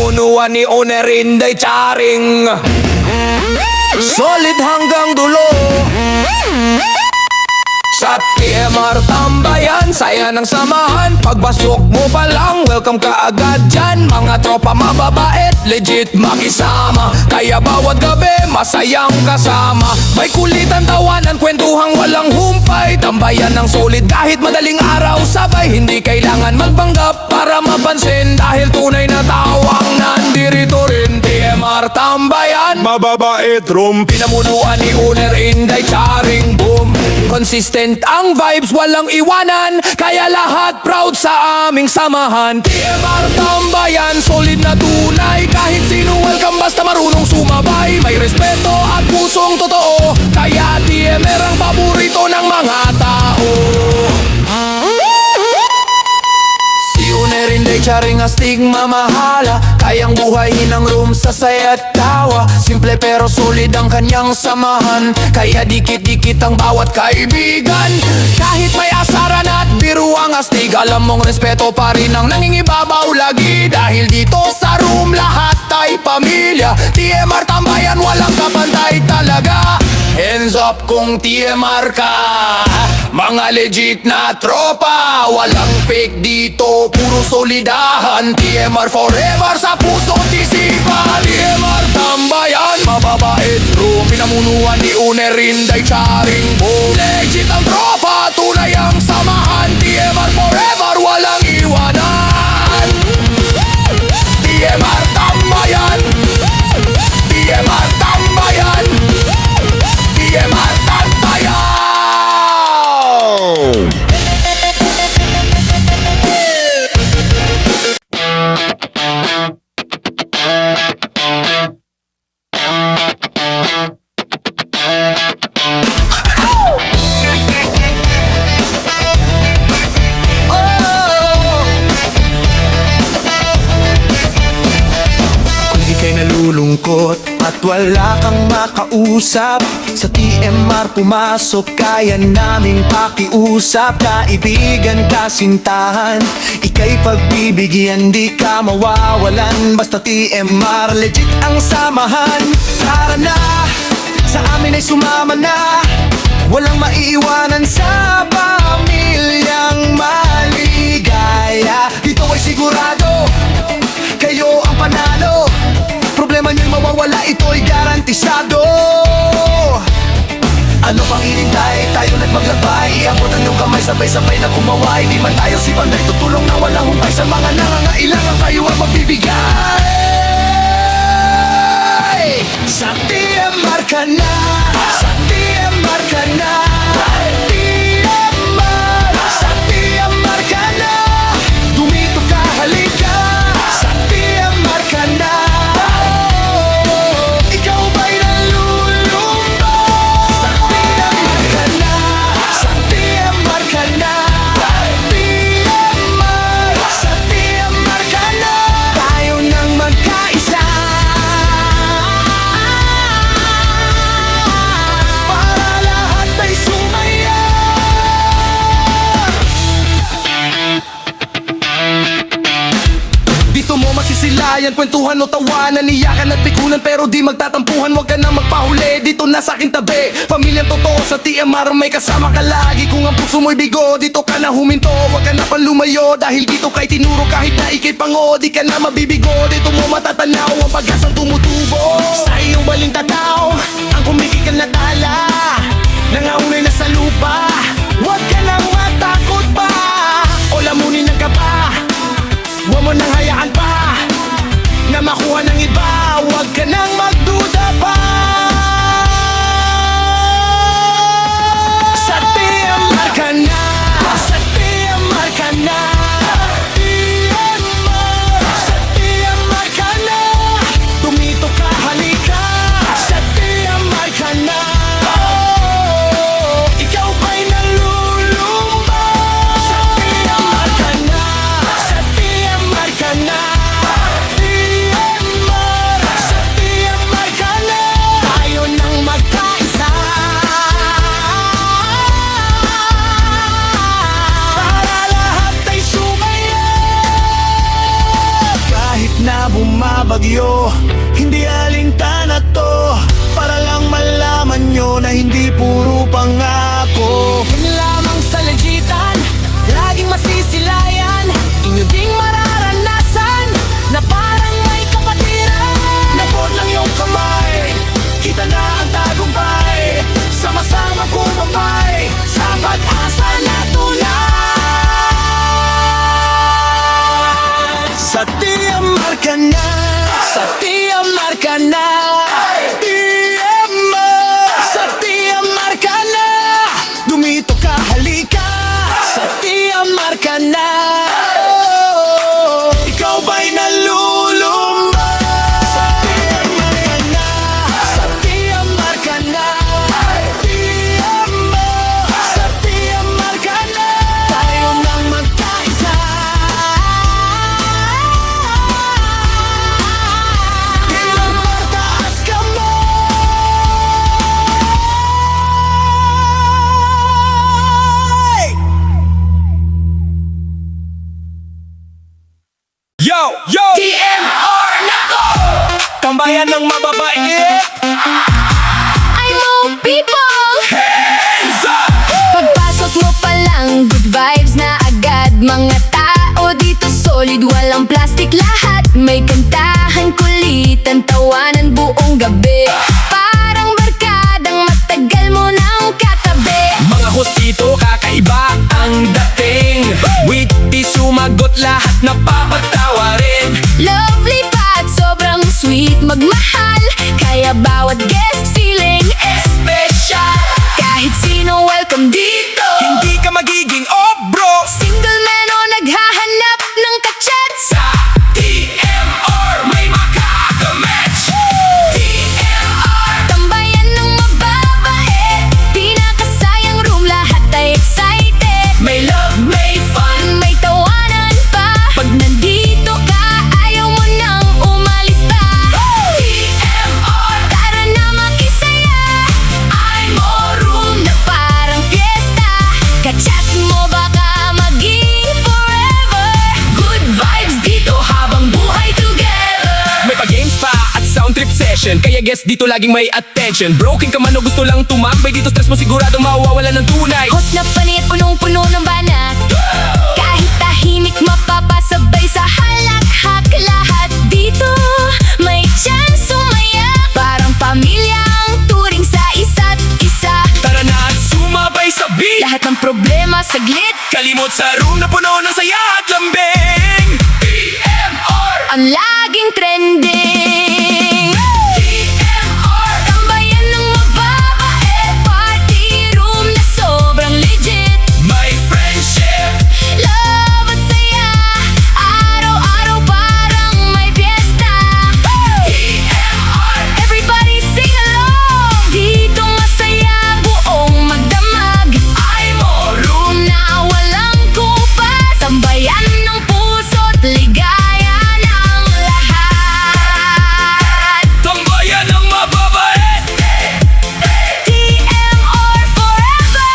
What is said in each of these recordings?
Pinamunuan ni Owner Inday Charing. Solid hanggang dulo. Sa TMR Tambayan, saya ng samahan. Pagbasok mo pa lang, welcome ka agad dyan. Mga tropa mababait, legit makisama. Kaya bawat gabi, masayang kasama. May kulitan, tawanan, kwentuhang walang humpay. Tambayan ng solid kahit madaling araw sabay. Hindi kailangan magpanggap para mapansin, dahil tunay na tawang nandirito rin. TMR Tambayan, mababait room. Pinamunuan ni Owner Inday Charing, boom. Consistent ang vibes, walang iwanan. Kaya lahat proud sa aming samahan. TMR Tambayan, solid na tunay. Kahit sino welcome basta marunong sumabay. May respeto at pusong totoo. Kaya TMR ang paborito ng mga tao. Inday Charing astig mamahala. Kayang buhayin ang room sa saya at tawa. Simple pero solid ang kanyang samahan. Kaya dikit-dikit ang bawat kaibigan. Kahit may asaran at biruang astig, alam mong respeto pa rin ang nangingibabaw lagi. Dahil dito sa room lahat ay pamilya. TMR Tambayan, walang kapantay talaga. Hands up kung TMR ka. Mga legit na tropa, walang fake dito, puro solidahan. TMR forever sa puso at isipan. TMR Tambayan, mababait room. Pinamunuan ni Owner Inday Charing, boom. Legit ang tropa, tunay ang samahan. TMR forever, walang iwanan. TMR Tambayan, TMR Tambayan, TMR Tambayan. Nalulungkot at wala kang makausap, sa TMR pumasok, kaya naming pakiusap. Kaibigan, kasintahan, ika'y pagbibigyan, di ka mawawalan. Basta TMR, legit ang samahan. Tara na, sa amin ay sumama na. Walang maiiwanan sa pamilyang maligaya. Dito ay sigurado, kayo ang panalo. Problema nyo'y mawawala, ito'y garantisado. Ano pang hinintay? Tayo na't maglabay. Iabot ang iyong kamay, sabay-sabay na kumaway. Di man tayo si Panday, tutulong na walang humpay. Sa mga nangangailangan kayo ang magbibigay. Sa TMR ka na, sa TMR ka na, TMR, sa TMR ka na. Dumito ka, halika, sa TMR ka na. Masisilayan, kwentuhan o tawanan, iyakan at pikunan, pero di magtatampuhan. Huwag ka na magpahuli, dito na sa aking tabi. Pamilyang totoo sa TMR, may kasama ka lagi. Kung ang puso mo'y bigo, dito ka na huminto. Huwag ka na panlumayo, dahil dito kay tinuro. Kahit na ikay pango, di ka na mabibigo. Dito mo matatanaw ang pag-asang tumutubo. Sa iyong baling tataw, ang kumikikal na tala, nangaunay na sa lupa. Huwag ka nang matakot pa, o lamunin ang kaba. Huwag mo nang hayaan pa na makuha ng iba. Huwag ka nang magduda pa. Sa TMR ka na, sa TMR ka na, TMR, sa TMR ka na. Tumito ka, halika, sa TMR ka na. ka na, sa TMR ka na. TMR, sa TMR ka na. Dumito ka, halika, sa TMR ka na. Ikaw ba'y nalulumba? Sa TMR ka na, sa TMR ka na. TMR, sa TMR ka na. Tayo nang magkaisa. TMR, taas ka mo. Yo! Yo! TMR na to! Tambayan ng mababait! I know people. Hands up! Pagpasok mo pa lang, good vibes na agad. Mga tao dito solid, walang plastic lahat. May kantahan, kulitan, tawanan buong gabi. Parang barkadang matagal mo nang katabi. Mga host dito, kakaiba ang dating. Witty, sumagot, lahat napapatawa rin. Lovely pa at sobrang sweet, magmahal. Kaya bawat guest feeling special. Kahit sino welcome dito. Hindi ka magiging obro Single man o naghahanap ng kachat. sa TMR, may makakamatch. TMR, Tambayan ng mababait, pinakasayang room, lahat ay excited. may love, may fun. May tawanan pa, pag nandito ka, ayaw mo nang umalis pa. TMR, Tara na makisaya, I'm more room. na parang fiesta. Kachat mo baka maging forever. Good vibes dito habang buhay together. May pa-games pa at sound trip session, kaya guess dito laging may attention. Broken ka man o gusto lang tumambay, dito stress mo sigurado mawawala ng tunay. Hot na panit, punong-puno ng banat. Kahit tahimik, mapapasabay sa halakhak. Lahat dito may chance sumaya. Parang pamilya ang turing sa isa't isa. Tara na at sumabay sa beat. Lahat ng problema saglit, Kalimot sa room na puno ng saya at lambing. TMR, ang laging trending. TMR, Tambayan ng mababait, party room na sobrang legit. may friendship. Love at saya, araw-araw parang may fiesta. TMR, Everybody sing along, dito masaya buong magdamag. I'm more room. Na walang kupas, tambayan ng puso't ligaya ng lahat. Tambayan ng mababait. TMR forever.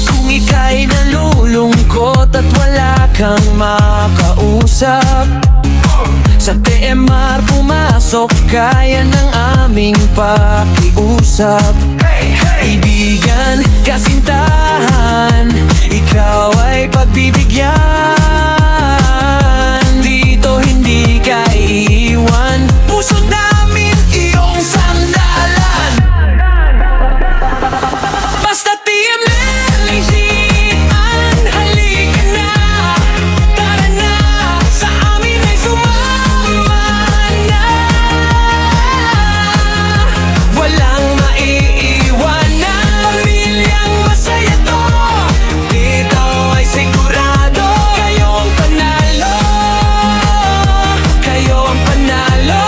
Kung ika'y nalulungkot at wala kang makausap, sa TMR pumasok, kaya ng aming pakiusap. Kaibigan, kasintahan, ikaw ay pagbibigyan. Dito hindi ka iiwan, puso namin iyong sandalan. Basta TMR, lingsian, halika na. Tara na, sa amin ay sumama na. Walang maiiwan na pamilyang masaya to. Dito ay sigurado, kayong panalo. Kayong panalo.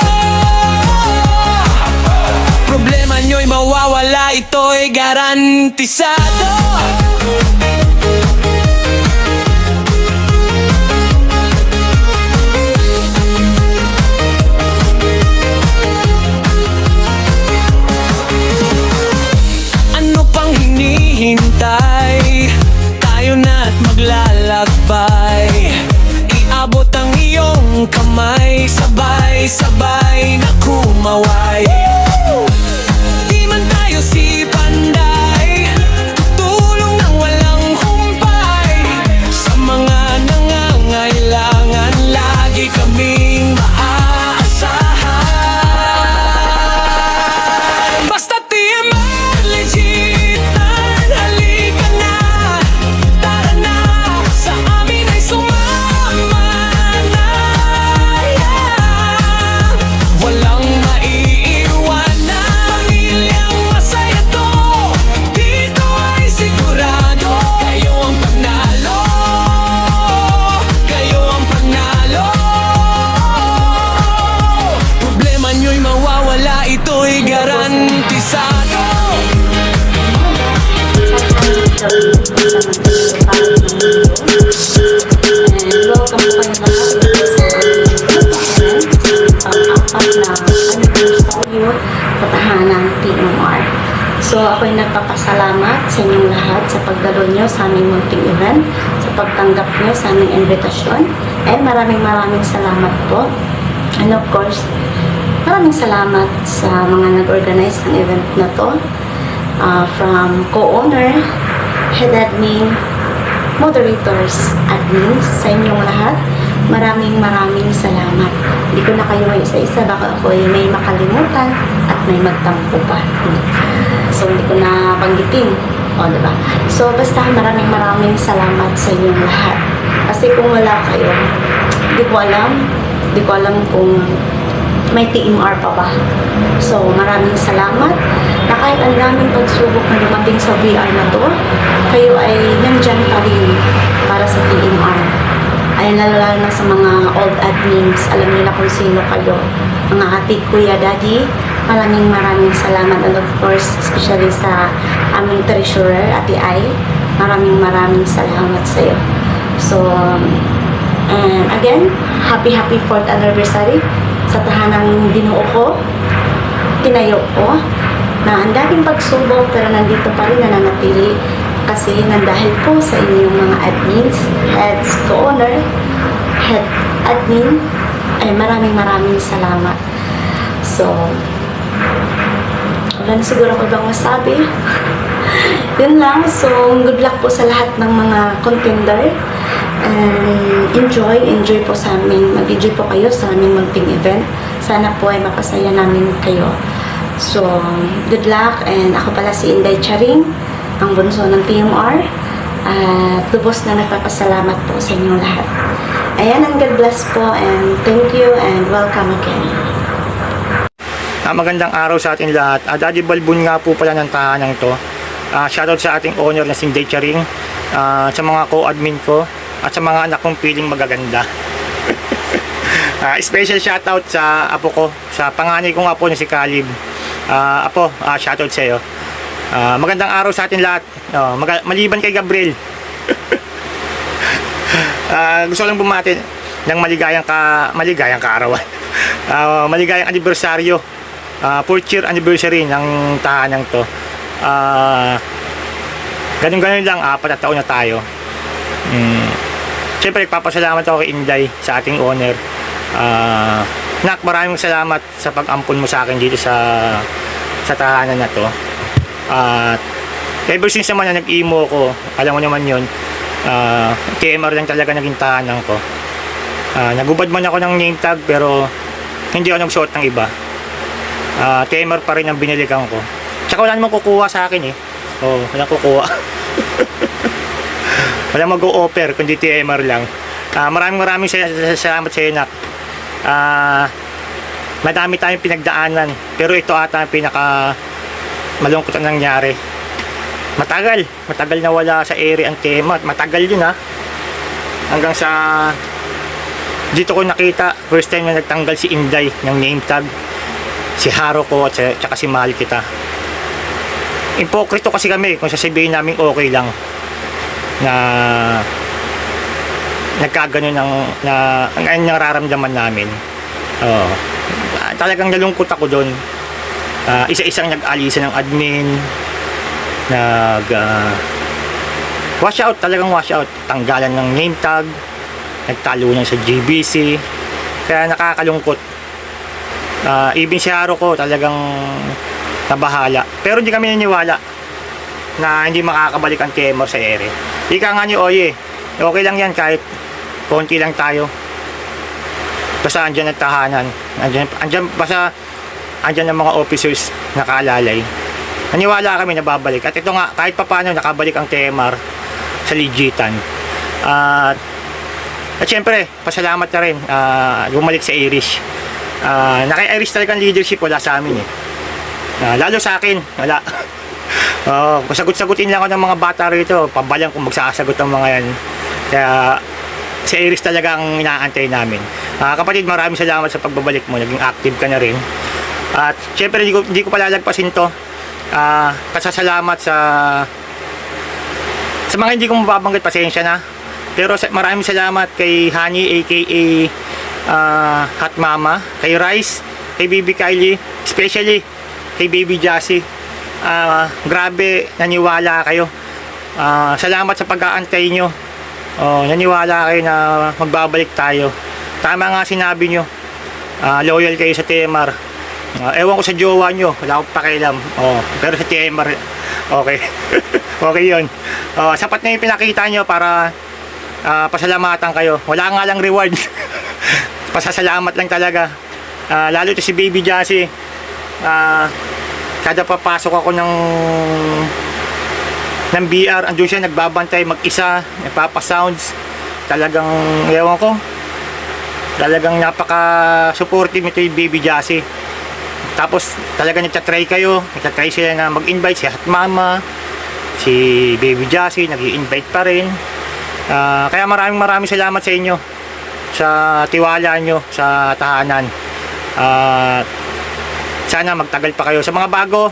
Problema nyo'y mawawala, ito'y garantisado. Ano pang hinihintay? Tayo na't maglalakbay. Iabot ang iyong ng kamay, sabay-sabay na kumaway. Di man tayo si Panday, tutulong ng walang humpay. Sa mga nangangailangan, lagi kaming maaasahan. Basta TMR, legit na, halika na, tara na, sa amin ay sumama na, yeah. Walang maiiwan na pamilyang masaya to, dito ay sigurado. Kayo ang panalo, kayo ang panalo. Problema nyo'y mawawala, ito'y garantisado. Welcome po kayo lahat sa sa tahanan TMR. So ako'y nagpapasalamat sa inyong lahat sa pagdalo nyo sa aming munting event, sa pagtanggap nyo sa aming invitasyon. And maraming salamat po. And of course, maraming salamat sa mga nag-organize ng event na to. From co-owner, head admin, moderators, admins, sa inyong lahat, maraming salamat. Hindi ko na kayo isa-isa, baka ako ay may makalimutan at may magtampo pa. So, hindi ko na banggitin. O, diba? So, basta maraming salamat sa inyong lahat. Kasi kung wala kayo, hindi ko alam kung may TMR pa ba. So, maraming salamat na kahit ang daming pagsubok na dumating sa VR na to, kayo ay nandyan pa rin para sa TMR. Ay lalo na sa mga old admins, alam niyo na kung sino kayo. Mga ate, kuya, daddy, maraming salamat. And of course, especially sa aming treasurer, Ate Ai, maraming salamat sa iyo. So, and again, happy 4th anniversary sa tahanang binuo ko, tinayo ko, na ang daming pagsubok pero nandito pa rin nananatili kasi nandahil po sa inyong mga admins, heads, co-owner, head admin, ay maraming salamat. So, wala na siguro ko bang masabi. Yun lang. So, good luck po sa lahat ng mga contender. And enjoy po sa amin. Mag-enjoy po kayo sa aming munting event. Sana po ay mapasaya namin kayo. So, good luck. And ako pala si Inday Charing, ang bunso ng TMR. At lubos na nagpapasalamat po sa inyong lahat. Ayan, and God bless po. And thank you and welcome again. Magandang araw sa ating lahat. Daddy Balbon nga po pala ng tahanang to. Shoutout sa ating owner na si Inday Charing, sa mga co-admin ko, at sa mga anak kong piling magaganda. Special shoutout sa apo ko, sa panganay kong apo na si Caleb. Apo, shoutout sa iyo. Magandang araw sa ating lahat. Maliban kay Gabriel. Gusto ko lang bumati ng maligayang kaarawan. Maligayang anibersaryo. 4th year anniversary ng tahanang to. Ganun lang, 4 na taon na tayo. Siyempre, nagpapasalamat ako kay Inday, sa ating owner. Nak, maraming salamat sa pag-ampon mo sa akin dito sa tahanan na to. Ever since naman na nag-emo ko, alam mo naman yun, TMR lang talaga naging tahanan ko. Nagubad man ako ng name tag, pero hindi ako nagsuot ng iba. TMR pa rin ang binilikan ko. Tsaka wala namang kukuha sa akin eh. Wala kukuha. Wala mag-o-offer kundi TMR lang. Maraming salamat sa iyo, Nak. Madami tayong pinagdaanan, pero ito ata ang pinaka malungkot ang nangyari. Matagal na wala sa area ang TMR. Matagal yun, ha. Hanggang sa dito ko nakita, first time na nagtanggal si Inday ng name tag, si Haro ko at saka si Mahal Kita. Impokrito kasi kami kung sasabihin namin okay lang na nagkagano na ang nararamdaman namin. Talagang nalungkot ako doon. Isa-isang nag-alisa ng admin, wash out, talagang wash out. Tanggalan ng name tag, nagtalunan sa GBC, Kaya nakakalungkot. Even si Haro ko talagang nabahala. Pero hindi kami naniniwala na hindi makakabalik ang TMR sa ere. Ika nga ni Oye, okay lang yan kahit konti lang tayo. Basta andyan ang tahanan. Basta andyan ang mga officers nakaalalay. Naniwala kami na babalik. At ito nga, kahit papaano nakabalik ang TMR sa legitan. At syempre, pasalamat na rin bumalik sa Irish. Naki-Irish talaga ang leadership, wala sa amin eh. Lalo sa akin, wala. Sagot-sagutin lang ako ng mga bata rito, pabalang kung magsasagot ang mga yan. Kaya sa Irish talaga ang inaantay namin. Kapatid, maraming salamat sa pagbabalik mo, naging active ka na rin. At syempre, hindi ko palalagpasin to. Pasasalamat sa mga hindi ko mababanggit, pasensya na. Pero maraming salamat kay Honey aka Hot Mama, kay Rice, kay Baby Kylie, especially kay Baby Jassy. Grabe, naniwala kayo. Salamat sa pag-aantay nyo. Naniwala kayo na magbabalik tayo. Tama nga sinabi nyo, loyal kayo sa TMR. Ewan ko sa jowa nyo, wala akong pakialam. Pero sa TMR, okay. Okay yun. Sapat na yung pinakita nyo para pasalamatan kayo. Wala nga lang reward. Pasasalamat lang talaga. Lalo to si Baby Jassy. Kada papasok ako ng BR, andun siya nagbabantay mag-isa, nagpapasounds. Talagang, ewan ko, talagang napaka-supportive nito yung Baby Jassy. Tapos talaga nagtatry kayo, nagtatry sila na mag-invite, si Hot Mama, si Baby Jassy, nag-i-invite pa rin. Kaya maraming salamat sa inyo sa tiwala nyo sa tahanan. Sana magtagal pa kayo. Sa mga bago,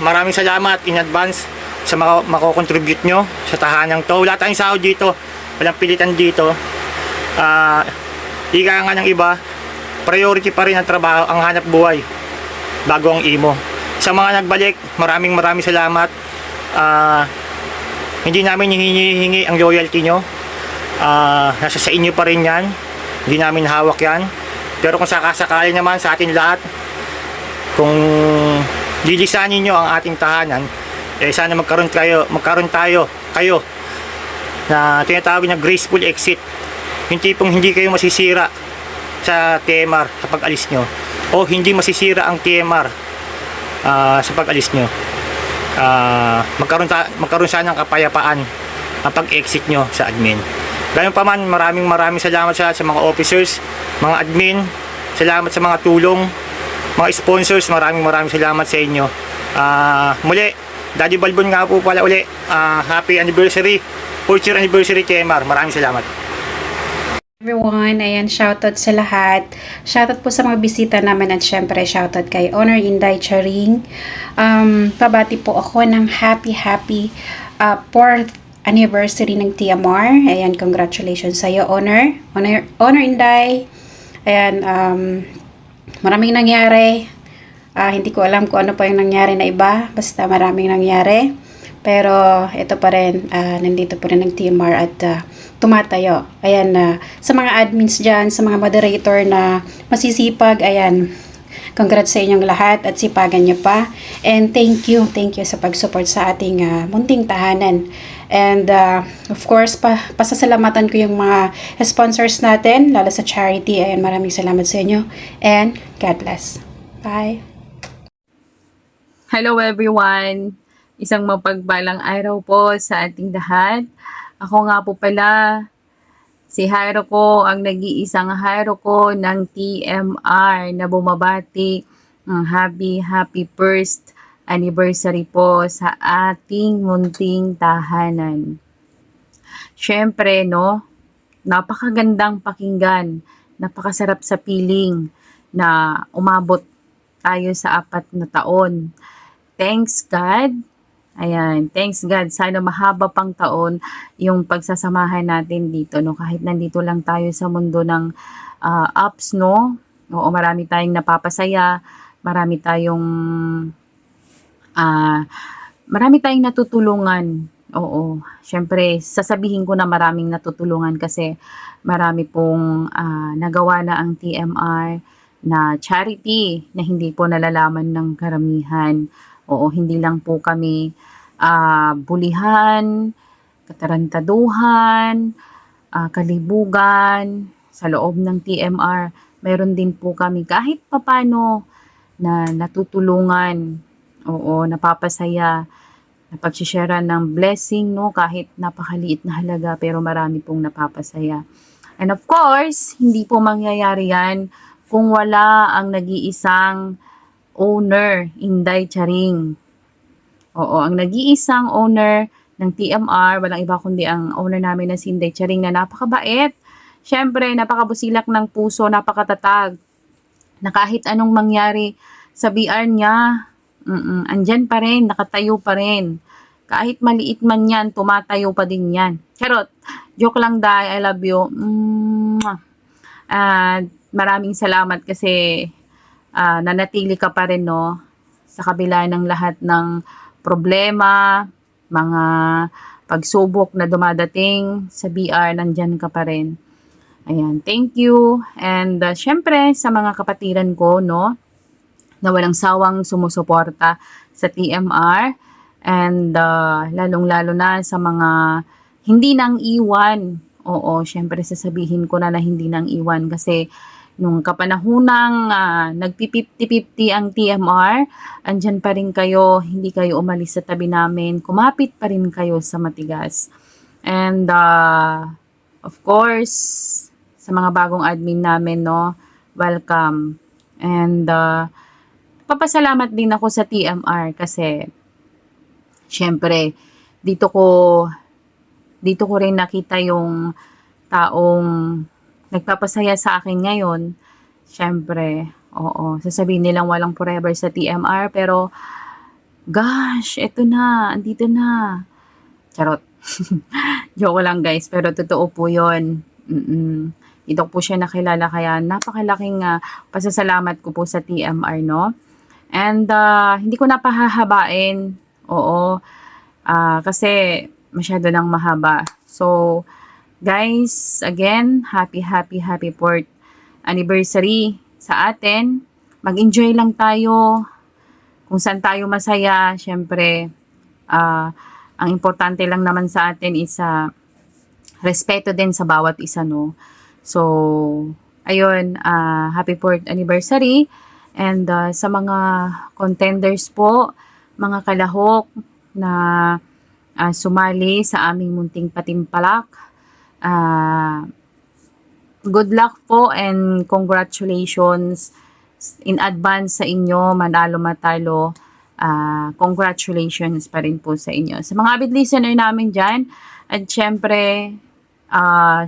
maraming salamat in advance sa mako-contribute nyo sa tahanang to. Wala tayong sahod dito, walang pilitan dito. Ika nga ng iba, priority pa rin ang trabaho, ang hanap buhay bago ang imo. Sa mga nagbalik, maraming salamat. Hindi namin hinihingi ang loyalty nyo. Nasa sa inyo pa rin yan. Hindi namin hawak yan. Pero kung sakasakali naman sa atin lahat, kung lilisanin nyo ang ating tahanan, sana magkaroon tayo na tinatawag na graceful exit. Yung tipong hindi kayo masisira sa TMR sa pag-alis nyo, o hindi masisira ang TMR sa pag-alis nyo. Magkaroon sana ng kapayapaan ang pag-exit nyo sa admin. Gayun pa man, maraming salamat sa mga officers, mga admin. Salamat sa mga tulong, mga sponsors. Maraming salamat sa inyo. Muli, Daddy Balbon nga po pala uli. Happy anniversary, 4th year anniversary TMR. Maraming salamat. Everyone, ayan, shoutout sa lahat. Shoutout po sa mga bisita namin at syempre shoutout kay Honor Inday Charing. Pabati po ako ng happy 4th anniversary ng TMR. Ayan, congratulations sa iyo, Honor Inday. Ayan, maraming nangyari. Hindi ko alam kung ano pa yung nangyari na iba. Basta maraming nangyari. Pero ito pa rin, nandito pa rin ang TMR at tumatayo. Ayan, sa mga admins dyan, sa mga moderator na masisipag, ayan, congrats sa inyong lahat at sipagan nyo pa. And thank you sa pag-support sa ating munting tahanan. And of course, pasasalamatan ko yung mga sponsors natin, lalo sa charity. Ayan, maraming salamat sa inyo. And God bless. Bye. Hello everyone! Isang mapagbalang araw po sa ating lahat. Ako nga po pala, si Jairo ko, ang nag-iisang Jairo ko ng TMR na bumabati ng happy first anniversary po sa ating munting tahanan. Siyempre, no, napakagandang pakinggan, napakasarap sa piling na umabot tayo sa 4 na taon. Thanks God. Ayan, thanks God. Sana mahaba pang taon yung pagsasamahan natin dito, no? Kahit nandito lang tayo sa mundo ng ups, no? Oo, marami tayong napapasaya, marami tayong natutulungan. Oo, syempre sasabihin ko na maraming natutulungan kasi marami pong nagawa na ang TMR na charity na hindi po nalalaman ng karamihan. Oo, hindi lang po kami bulihan, katarantaduhan, kalibugan sa loob ng TMR. Meron din po kami kahit papano na natutulungan. Oo, napapasaya na pagsishare ng blessing, no? Kahit napakaliit na halaga, pero marami pong napapasaya. And of course, hindi po mangyayari yan kung wala ang nag-iisang owner, Inday Charing. Oo, ang nag-iisang owner ng TMR, walang iba kundi ang owner namin na si Inday Charing na napakabait. Siyempre, napakabusilak ng puso, napakatatag. Na kahit anong mangyari sa BR niya, andyan pa rin, nakatayo pa rin. Kahit maliit man yan, tumatayo pa din yan. Charot, joke lang Day, I love you. Maraming salamat kasi nanatili ka pa rin, no, sa kabila ng lahat ng problema, mga pagsubok na dumadating sa BR, nandyan ka pa rin. Ayan, thank you. And syempre sa mga kapatiran ko, no, na walang sawang sumusuporta sa TMR, and lalong-lalo na sa mga hindi nang iwan. Oo, syempre sasabihin ko na hindi nang iwan kasi nung kapanahunang nagpi-50-50 ang TMR, andyan pa rin kayo, hindi kayo umalis sa tabi namin, kumapit pa rin kayo sa matigas. And of course, sa mga bagong admin namin, no, welcome. And papasalamat din ako sa TMR kasi syempre dito ko rin nakita yung taong nagpapasaya sa akin ngayon. Syempre, oo, sasabihin nilang walang forever sa TMR, pero gosh, eto na, andito na. Charot. Joke lang guys, pero totoo po yun. Dito po siya nakilala, kaya napakalaking pasasalamat ko po sa TMR, no? And hindi ko na pahahabain, oo, kasi masyado nang mahaba. So, guys, again, happy 4th anniversary sa atin. Mag-enjoy lang tayo kung saan tayo masaya. Syempre, ang importante lang naman sa atin is respeto din sa bawat isa, no? So, ayun, happy 4th anniversary. And sa mga contenders po, mga kalahok na sumali sa aming munting patimpalak, good luck po and congratulations in advance sa inyo, manalo matalo. Congratulations pa rin po sa inyo. Sa mga avid listener namin dyan, at syempre,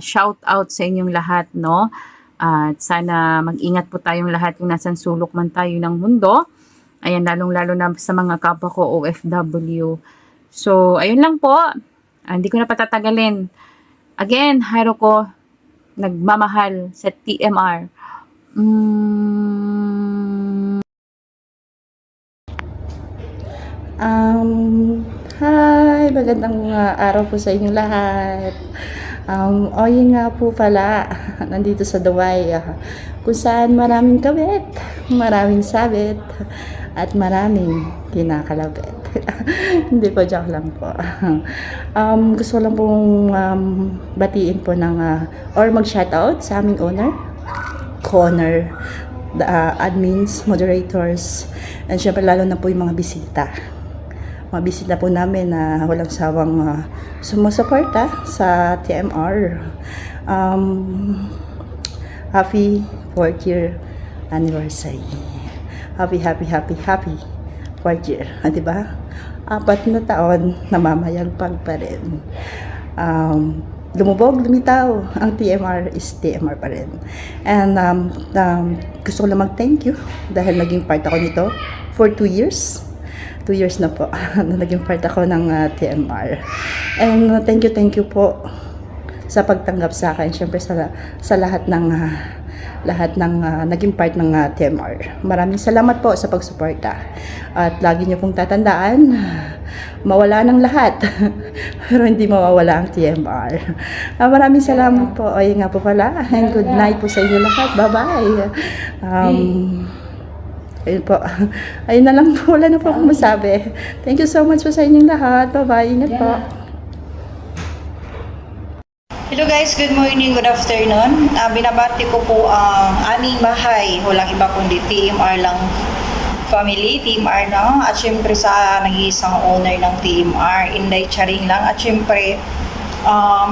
shout out sa inyong lahat, no? At sana mag-ingat po tayong lahat kung nasan sulok man tayo ng mundo. Ayan, lalong-lalo na sa mga kapwa ko OFW. So, ayun lang po. Hindi ko na patatagalin. Again, Jairo ko, nagmamahal sa TMR. Hi, magandang araw po sa inyong lahat. Oye nga po pala, nandito sa Dubai, kung saan maraming kabit, maraming sabit, at maraming kinakalabit. Hindi po, joke lang po. Gusto lang pong batiin po ng, or mag-shoutout sa aming owner, co-owner, the admins, moderators, and syempre lalo na po yung mga bisita. Mga bisita po namin na walang sawang sumusuporta sa TMR. Happy 4th year anniversary. Happy 4th year. Diba? 4 na taon, namamayagpag pa rin. Lumubog, lumitaw, ang TMR is TMR pa rin. And gusto ko lang mag-thank you dahil naging part ako nito for 2 years. 2 years na po na naging part ako ng TMR. And thank you po sa pagtanggap sa akin. Siyempre sa lahat ng lahat ng naging part ng TMR. Maraming salamat po sa pagsuporta. At lagi niyo pong tatandaan, mawala ng lahat, pero hindi mawawala ang TMR. Maraming salamat po. Ay nga po pala, and good night po sa inyo lahat. Bye-bye. Ayun po. Ayun na lang po. Wala na po akong masabi. Thank you so much po sa inyong lahat. Bye-bye. Ingat po. Hello guys, good morning, good afternoon. Binabati ko po ang aming bahay. Walang iba kundi TMR lang family, TMR no? At syempre sa nag-iisang owner ng TMR, Inday Charing lang. At syempre,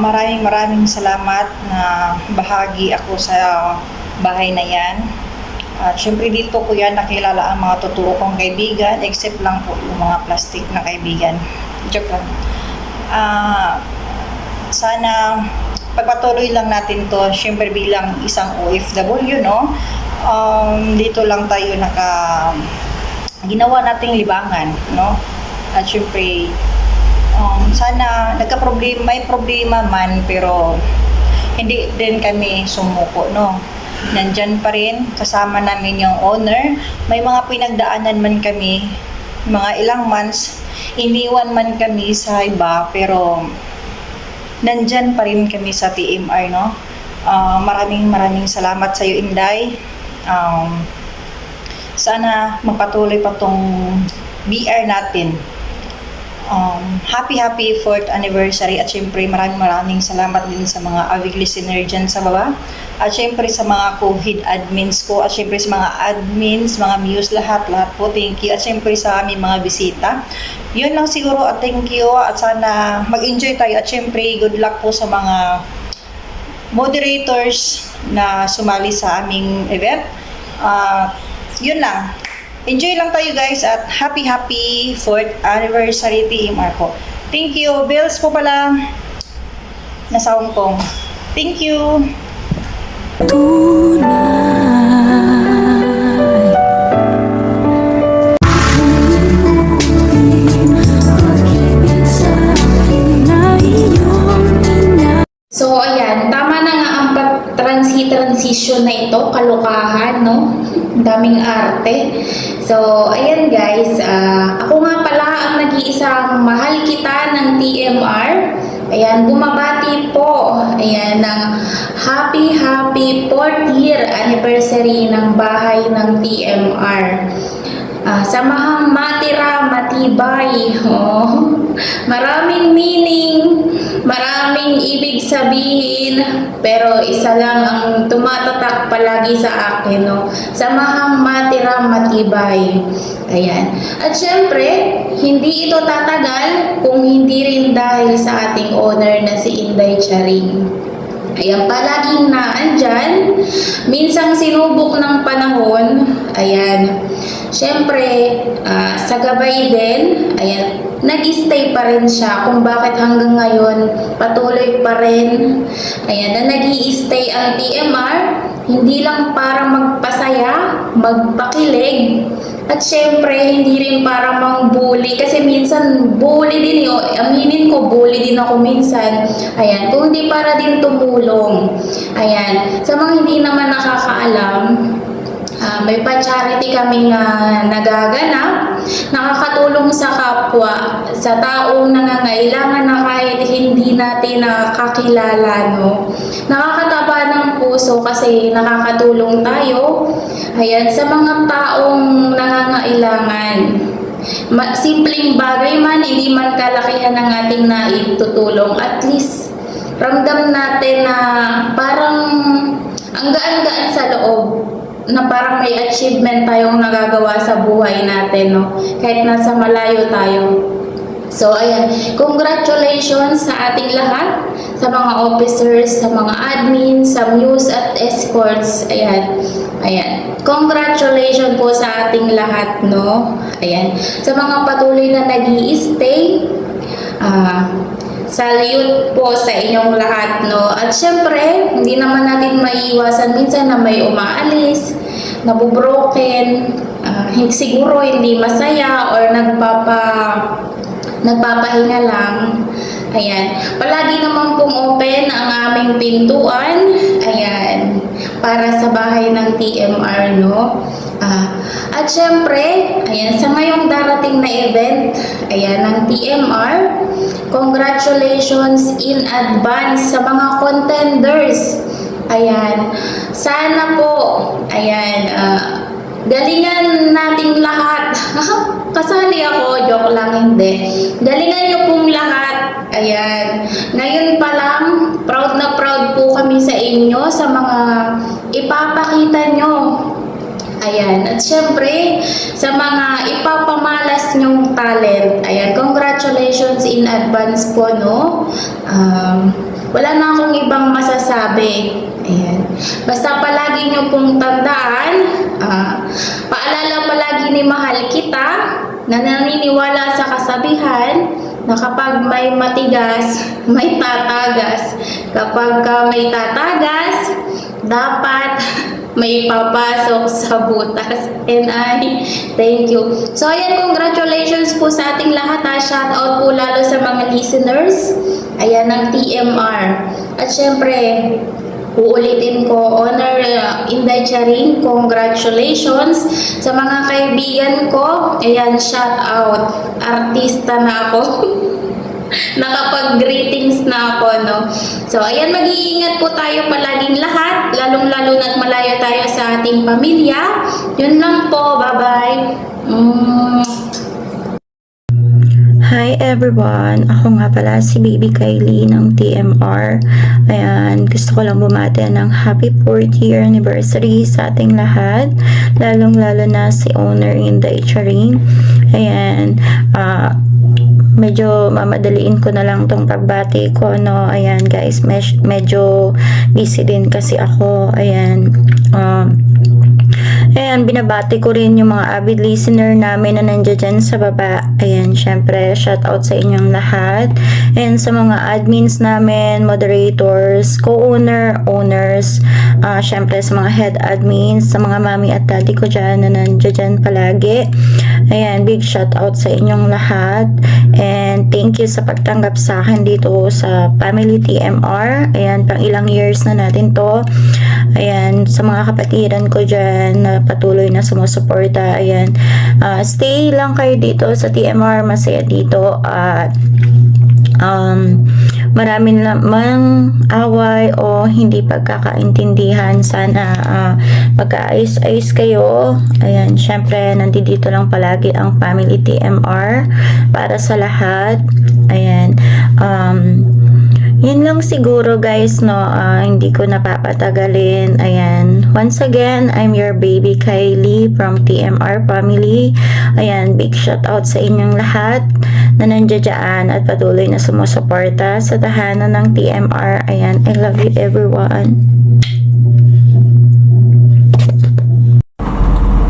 maraming salamat na bahagi ako sa bahay na yan. At syempre dito ko yan nakilala ang mga totoo kong kaibigan, except lang po yung mga plastic na kaibigan. Joke lang. Sana pagpatuloy lang natin to, syempre bilang isang OFW, no? Dito lang tayo ginawa nating libangan, no? At syempre, sana may problema man, pero hindi din kami sumuko, no? Nandyan pa rin, kasama namin yung owner. May mga pinagdaanan man kami, mga ilang months, iniwan man kami sa iba, pero nandyan pa rin kami sa TMR, no? Maraming salamat sa iyo, Inday. Sana magpatuloy pa tong BR natin. Happy 4th anniversary, at syempre maraming salamat din sa mga avid listener dyan sa baba, at syempre sa mga COVID admins ko, at syempre sa mga admins, mga muse, lahat po, thank you. At syempre sa aming mga bisita, yun lang siguro, at thank you, at sana mag-enjoy tayo. At syempre good luck po sa mga moderators na sumali sa aming event. Yun lang. Enjoy lang tayo guys, at happy 4th anniversary TMR po. Thank you. Bills po pala nasa Hong Kong. Thank you. So, ayan, tama na nga ang transition na ito, kalokahan, no? Ang daming arte. So, ayan guys, ako nga pala ang nag-iisang mahal kita ng TMR. Ayan, bumabati po, ayan, ng happy 4th year anniversary ng bahay ng TMR. Samahang matira, matibay. Oh, maraming meaning, maraming ibig sabihin, pero isa lang ang tumatatak palagi sa akin, no? Samahang matira, matibay. Ayan. At syempre, hindi ito tatagal kung hindi rin dahil sa ating owner na si Inday Charing. Ayan, palaging naandyan. Minsang sinubok ng panahon. Ayan. Siyempre, sa gabay din, ayan, nag-stay pa rin siya kung bakit hanggang ngayon patuloy pa rin, ayan, na nag-i-stay ang TMR, hindi lang para magpasaya, magpakilig, at syempre, hindi rin para mang-bully, kasi minsan bully din yun, aminin ko, bully din ako minsan, ayan, kundi para din tumulong, ayan, sa mga hindi naman nakakaalam, may pa-charity kaming nagaganap, nakakatulong sa kapwa, sa taong nangangailangan na kahit hindi natin nakakilala, no? Nakakataba ng puso kasi nakakatulong tayo, ayan, sa mga taong nangangailangan. Simpleng bagay man, hindi man kalakihan ng ating naitutulong, at least ramdam natin na parang ang gaan-gaan sa loob, na parang may achievement tayong nagagawa sa buhay natin, no? Kahit nasa malayo tayo. So, ayan, congratulations sa ating lahat, sa mga officers, sa mga admins, sa muse at escorts, ayan, ayan. Congratulations po sa ating lahat, no? Ayan, sa mga patuloy na nag-i-stay, salute po sa inyong lahat, no? At syempre, hindi naman natin maiiwasan minsan na may umaalis, nabubroken, siguro hindi masaya or nagpapahinga lang. Ayan. Palagi naman pong open ang aming pintuan. Ayan. para sa bahay ng TMR, no? At syempre, ayan, sa ngayong darating na event, ayan, ng TMR, congratulations in advance sa mga contenders. Ayan, sana po, ayan, galingan nating lahat. Kasali ako, joke lang, hindi. Galingan niyo pong lahat. Ayan. Ngayon pa lang, proud na proud po kami sa inyo sa mga ipapakita nyo. Ayan. At syempre, sa mga ipapamalas nyong talent. Ayan. Congratulations in advance po, no? Wala na akong ibang masasabi. Ayan. Basta palagi nyo pong tandaan, paalala palagi ni Mahal Kita, na naniniwala sa kasabihan na kapag may matigas, may tatagas. Kapag may tatagas, dapat may papasok sa butas. And thank you. So ayan, congratulations po sa ating lahat. Shout out po lalo sa mga listeners, ayan, ng TMR. At syempre, uulitin ko, Honor Inday Charing, congratulations sa mga kaibigan ko. Ayan, shout out. Artista na ako. Nakapag-greetings na ako, no? So, ayan, mag-iingat po tayo palaging lahat, lalong-lalo na't malayo tayo sa ating pamilya. Yun lang po. Bye-bye. Hi everyone! Ako nga pala si Baby Kylie ng TMR. Ayan, gusto ko lang bumati ng happy 4th year anniversary sa ating lahat. Lalong-lalo na si Owner Inday Charing. Ayan, medyo mamadaliin ko na lang tong pagbati ko, no? Ayan guys, medyo busy din kasi ako. Ayan, ayan, binabati ko rin yung mga avid listener namin na nandiyan dyan sa baba. Ayan, syempre, shout out sa inyong lahat. And sa mga admins namin, moderators, co-owner, owners, syempre sa mga head admins, sa mga mami at daddy ko dyan na nandiyan dyan palagi. Ayan, big shout out sa inyong lahat. And thank you sa pagtanggap sa akin dito sa Family TMR. Ayan, pang ilang years na natin to. Ayan, sa mga kapatiran ko dyan na patuloy na sumusuporta. Ayan, stay lang kayo dito sa TMR, masaya dito. At maraming namang away o hindi pagkakaintindihan. Sana magkaayos-ayos kayo. Ayan, syempre nandito lang palagi ang Family TMR para sa lahat. Ayan, yun lang siguro guys, no? Hindi ko napapatagalin. Ayan, once again, I'm your Baby Kylie from TMR Family. Ayan, big shout out sa inyong lahat na nandiyan at patuloy na sumusuporta sa tahanan ng TMR. Ayan, I love you everyone.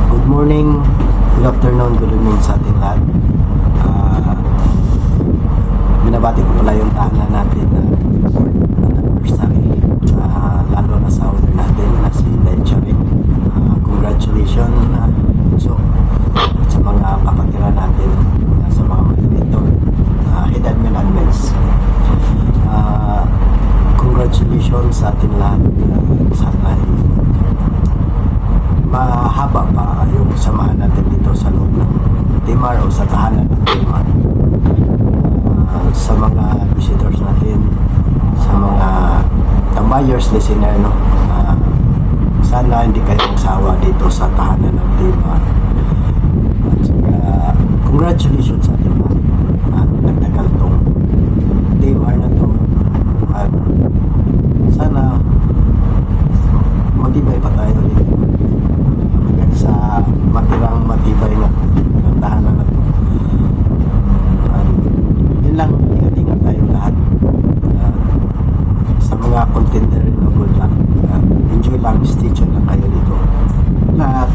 Good morning, good afternoon, good evening sa ating lahat. Binabati ko pala yung tahanan natin na anniversary, lalo na sa owner natin na si Inday Charing. Congratulations so, sa mga kapatira natin, sa mga moderator, head admin admins. Congratulations sa ating lahat. Sana mahaba pa yung samahan natin dito sa loob ng TMR o sa tahanan ng TMR. Sa mga visitors natin, sa mga tambayers, listener, no? Sana hindi kayo magsawa dito sa tahanan ng TMR. Congratulations sa ating mga nagtagal tong TMR na to. At sana matibay pa tayo dito hanggang sa matirang matibay na ng tahanan na to. Yun lang, ingat-ingat tayo lahat. Sa mga contender, no, good luck. Enjoy lang, stay tuned lang kayo dito lahat.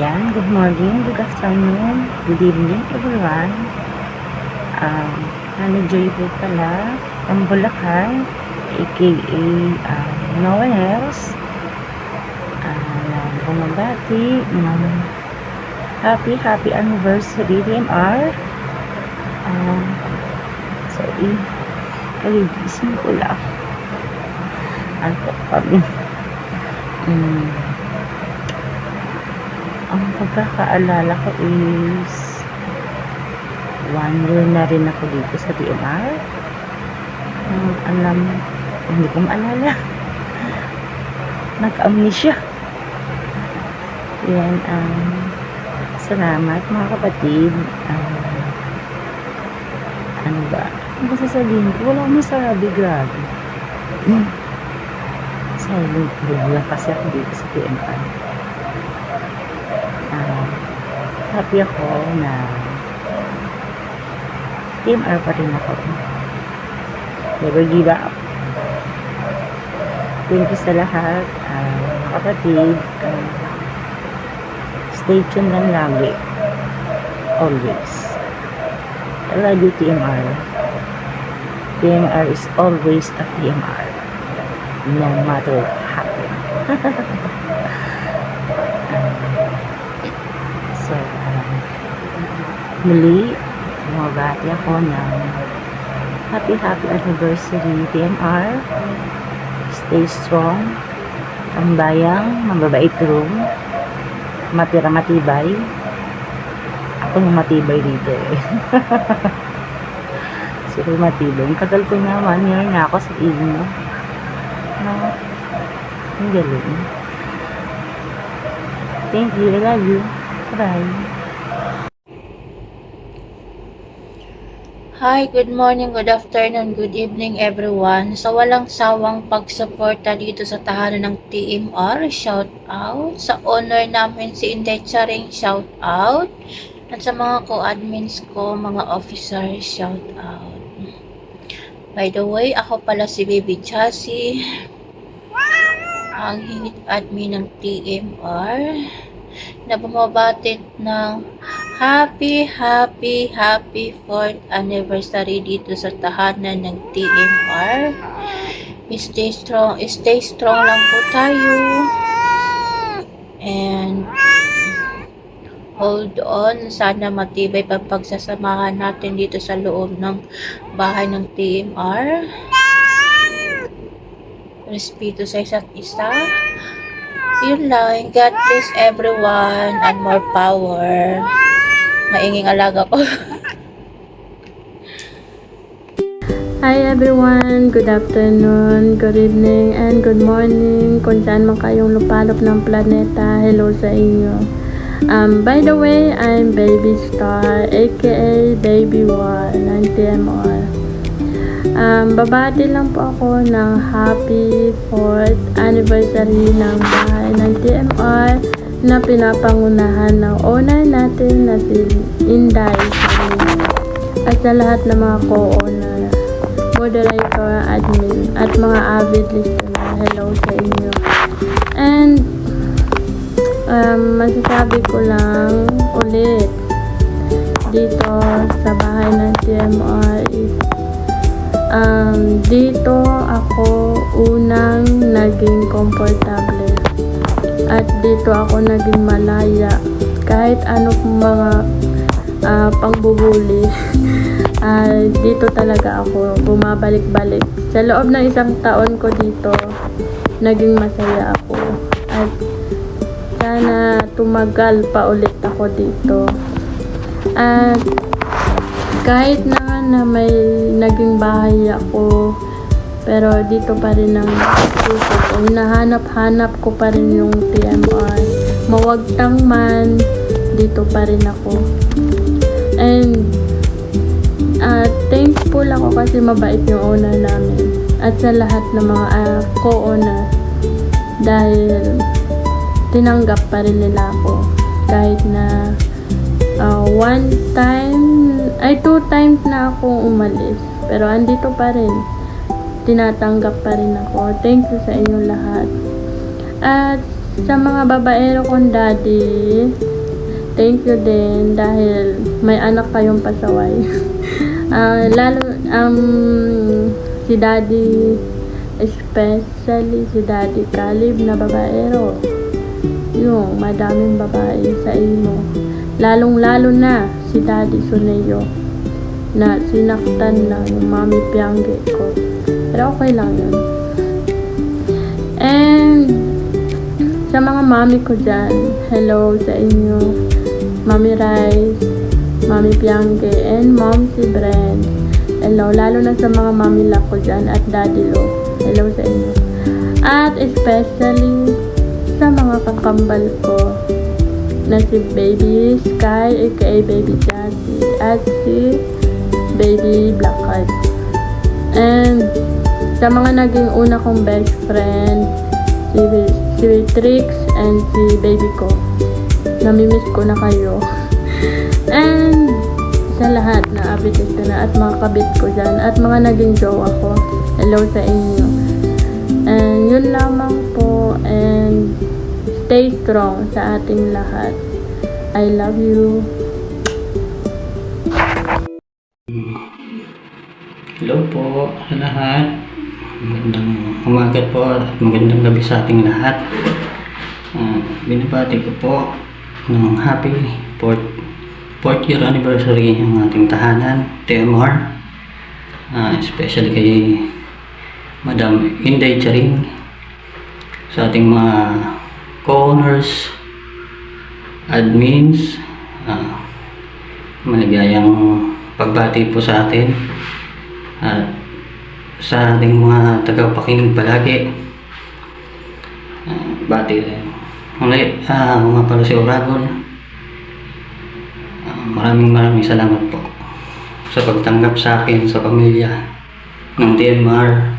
Yan, good morning, good afternoon, good evening everyone. Joy po pala ang Bulacan, aka no one else. Bumabati ng happy anniversary TMR. Sorry, kaligising ko lang. antok kami. Ang pagkakaalala ko is 1 year na rin ako dito sa TMR. Hindi ko maalala. Nag-amnesia. Yan, salamat mga kapatid. Ano ba? Ano ba sasabihin ko? Wala akong masabi, grabe. Silent bigla kasi ako dito sa TMR. Happy ako na TMR pa rin ako. Never give up. Thank you sa lahat, mga kapatid. Stay tuned lang lagi. Always. I love you, TMR. TMR is always a TMR. No matter what happens. So, muli, bumabati ako ng happy anniversary, TMR. Stay strong. Ang bayang, mababait room. Matira matibay. Ako yung matibay dito eh. Sila matibay. Ang tagal ko naman. Ngayon na ako sa inyo. Ang galing. Thank you. I love you. Bye. Hi, good morning, good afternoon, good evening everyone. Sa walang sawang pagsuporta dito sa tahanan ng TMR, shout out. Sa owner namin si Inday Charing, shout out. At sa mga co-admins ko, mga officers, shout out. By the way, ako pala si Baby Chassis, ang unit admin ng TMR, na bumabati ng happy 4th anniversary dito sa tahanan ng TMR. Stay strong lang po tayo. And hold on, sana matibay pang pagsasamahan natin dito sa loob ng bahay ng TMR. Respeto sa isa't isa. Yun lang. God bless everyone and more power. Mainging alaga ko. Hi everyone, good afternoon, good evening, and good morning kung saan man kayong lupalop ng planeta. Hello sa inyo. By the way, I'm Baby Star, aka Baby War ng TMR. Babati lang po ako ng happy 4th anniversary ng bahay ng TMR na pinapangunahan ng owner natin na si Inday at sa lahat ng mga co-owner, moderator, admin, at mga avid listener. Hello sa inyo. And masasabi ko lang ulit dito sa bahay ng TMR is dito ako unang naging komportable at dito ako naging malaya kahit ano mga pangbubuli. Dito talaga ako bumabalik-balik. Sa loob ng 1 taon ko dito, naging masaya ako at sana tumagal pa ulit ako dito. At kahit na may naging bahay ako, pero dito pa rin ang puso ko. Hinahanap-hanap ko pa rin yung TMR. Mawagtang man, dito pa rin ako. And thankful ako kasi mabait yung owner namin. At sa lahat ng mga co-owner. Dahil tinanggap pa rin nila ako. Kahit na 2 times na akong umalis. Pero andito pa rin. Tinatanggap pa rin ako. Thank you sa inyong lahat. At sa mga babaero kong daddy, thank you din dahil may anak kayong pasaway. Lalo si daddy, especially si daddy Calib na babaero. Yung madaming babae sa inyo. Lalong-lalo na si daddy Suneyo na sinaktan na yung mami Piangge ko. Pero okay lang yun. And sa mga mami ko dyan, hello sa inyo. Mami Rice, Mami Piangge, and Mom si Bren. Hello, lalo na sa mga mami la ko dyan at Daddy Lo. Hello sa inyo. At especially sa mga kakambal ko na si Baby Sky, aka Baby Jazzy, at si Baby Blackheart. And sa mga naging una kong best friend, si Trix and si Baby ko. Namimiss ko na kayo. And sa lahat na abitista na at mga kabit ko dyan at mga naging jowa ko, hello sa inyo. And yun lamang po, and stay strong sa ating lahat. I love you. Hello po sa lahat. Magandang umaga po at magandang gabi sa ating lahat. Binabati ko po ng happy 4th year anniversary ng ating tahanan, TMR. Especially kay Madam Inday Charing, sa ating mga co-owners, admins, maligayang pagbati po sa atin at sa ating mga tagapakinig palagi. Bati rin mga pala si Oragon. Maraming salamat po sa pagtanggap sa akin sa pamilya ng TMR.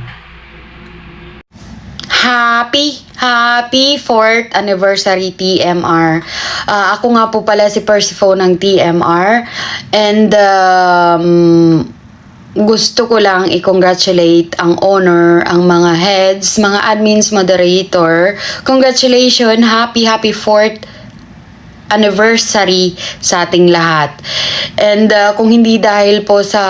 Happy 4th anniversary TMR. Ako nga po pala si Persephone ng TMR, and gusto ko lang i-congratulate ang owner, ang mga heads, mga admins, moderator. Congratulations, happy 4th anniversary sa ating lahat. And kung hindi dahil po sa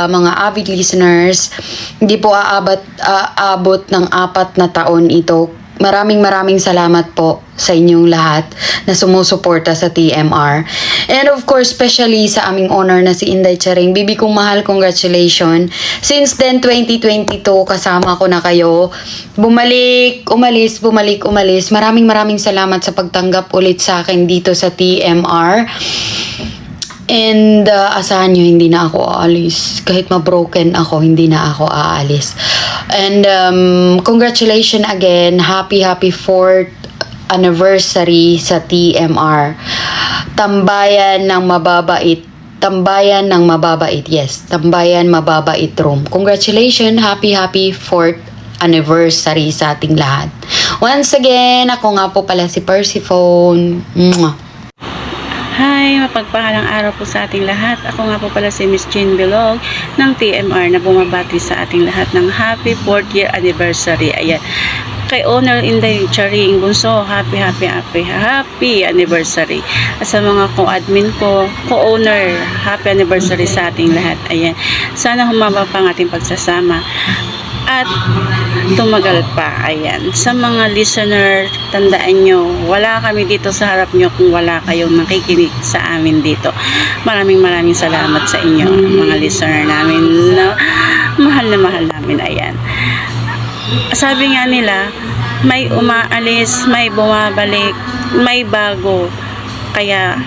mga avid listeners, hindi po aabot ng 4 na taon ito. Maraming salamat po sa inyong lahat na sumusuporta sa TMR. And of course, especially sa aming owner na si Inday Charing. Bibi kong mahal, congratulations. Since then, 2022, kasama ko na kayo. Bumalik, umalis. Maraming salamat sa pagtanggap ulit sa akin dito sa TMR. And asahan nyo, hindi na ako aalis. Kahit ma-broken ako, hindi na ako aalis. And congratulations again. Happy 4th anniversary sa TMR. Tambayan ng mababait. Yes, Tambayan Mababait Room. Congratulations. Happy 4th anniversary sa ating lahat. Once again, ako nga po pala si Persephone. Hi, mapagpahalang araw po sa ating lahat. Ako nga po pala si Miss Jean Bilog ng TMR na bumabati sa ating lahat ng happy 4th year anniversary. Ayan. Kay owner Inday Charing Bunso, happy anniversary. At sa mga co-admin ko, co-owner, happy anniversary sa ating lahat. Ayan. Sana humaba pa ang ating pagsasama at tumagal pa. Ayan. Sa mga listener, tandaan nyo, wala kami dito sa harap nyo kung wala kayong nakikinig sa amin dito. Maraming salamat sa inyo, mga listener namin na mahal namin. Ayan. Sabi nga nila, may umaalis, may bumabalik, may bago. Kaya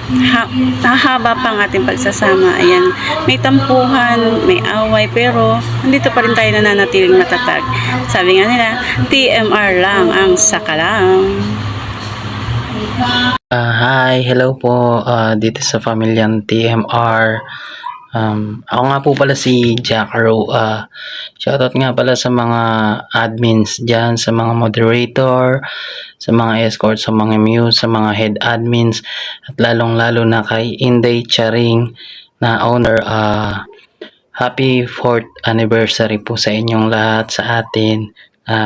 hahaba pa ang ating pagsasama. Ayan, may tampuhan, may away, pero nandito pa rin tayo nananatiling matatag. Sabi nga nila, TMR lang ang sakalang. Hi, hello po dito sa pamilyang TMR. Ako nga po pala si Jack Rowe. Shoutout nga pala sa mga admins dyan, sa mga moderator, sa mga escort, sa mga muse, sa mga head admins, at lalong-lalo na kay Inday Charing na owner. Happy 4th anniversary po sa inyong lahat, sa atin.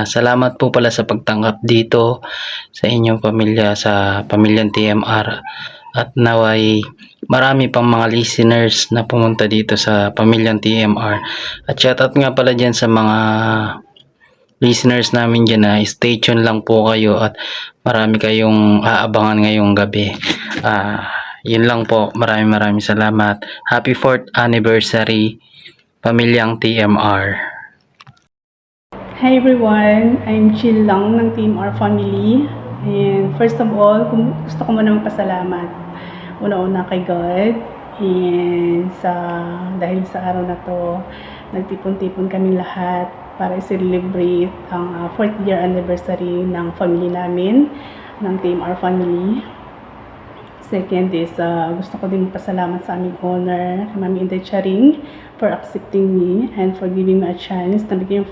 Salamat po pala sa pagtanggap dito sa inyong pamilya, sa pamilyang TMR. At naway marami pang mga listeners na pumunta dito sa pamilyang TMR. At shoutout nga pala dyan sa mga listeners namin dyan na stay tuned lang po kayo at marami kayong aabangan ngayong gabi. Yun lang po. Maraming salamat. Happy 4th anniversary pamilyang TMR. Hi everyone, I'm Chill Lang ng Team R Family. And first of all, gusto ko muna magpasalamat. Una-una kay God. And dahil sa araw na to, nagtipon-tipon kami lahat para i-celebrate ang 4th year anniversary ng family namin, ng Team R Family. Second is, gusto ko din pasalamat sa aming owner, Mami Inday Charing, for accepting me and for giving me a chance na maging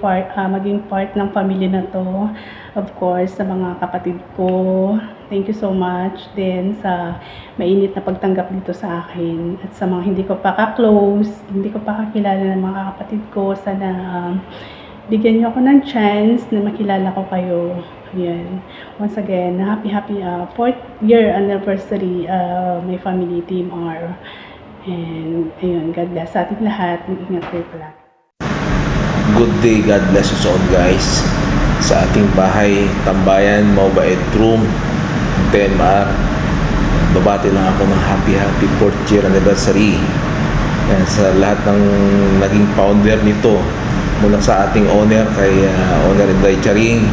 part ng pamilya na to. Of course, sa mga kapatid ko, thank you so much. Then, sa mainit na pagtanggap dito sa akin. At sa mga hindi ko pa ka-close, hindi ko pa kakilala ng mga kapatid ko, sana bigyan niyo ako ng chance na makilala ko kayo. Yan. Once again, happy 4th year anniversary my family Team R. And ayun, God bless sa ating lahat. Mag-ingat kayo pala. Good day, God bless us all guys. Sa ating bahay, tambayan, mobile room, TMR. Babati lang ako ng happy 4th year anniversary. Yan, sa lahat ng naging founder nito, mula sa ating owner kay owner Inday Charing,